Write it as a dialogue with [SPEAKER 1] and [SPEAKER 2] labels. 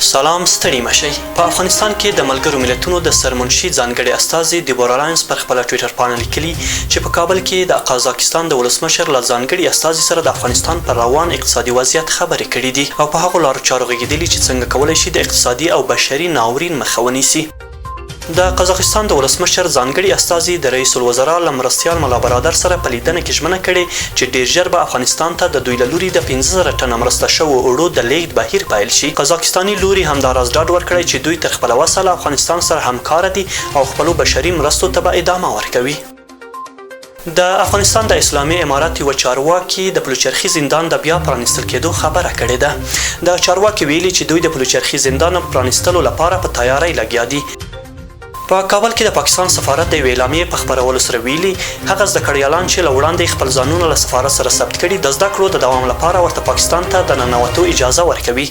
[SPEAKER 1] سلام ستړي مشئ. په افغانستان کې د ملګرو ملتونو د سرمنشي ځانګړي استازي دیبورا لاینس پر خپل ټوئیټر باندې لیکلي چې په کابل کې د قزاقستان د ولسمشر له ځانګړي استازي سره د افغانستان پر روان اقتصادي وضعیت خبرې کړې دي او په هغو لارو چارو غږېدلي چې څنګه کولی شي د اقتصادي او بشري ناورین مخه ونیسي. د قزاقستان د ولسمشر ځانګړي استازي د رئیس الوزرا له مرستیال ملا برادر سره په لیدنه کې ژمنه کړې چې ډیر ژر به افغانستان ته د دوی له لوري د 15,000 ټنه مرسته شوو اوړو د لیږد بهیر پیل شي. قزاقستاني لوري همداراز ډاډ ورکړی چې دوی تر خپله وسه له افغانستان سره همکاره دي او خپلو بشري مرستو ته به ادامه ورکوي. د افغانستان د اسلامي امارات یوه چارواکي د پلوچرخي زندان د بیا پرانیستل کېدو خبره کړې ده. د چارواکي ویلي چې دوی د پلوچرخي زندان پرانیستلو لپاره په تیارۍ لګیا دي. په کابل کې د پاکستان سفارت د یوې اعلامیې په خپرولو سره ویلي هغه زده کړیالان چې له وړاندې خپل ځانونه له سفارت سره ثبت کړي د زده کړو د دوام لپاره ورته پاکستان ته د ننوتو اجازه ورکوي.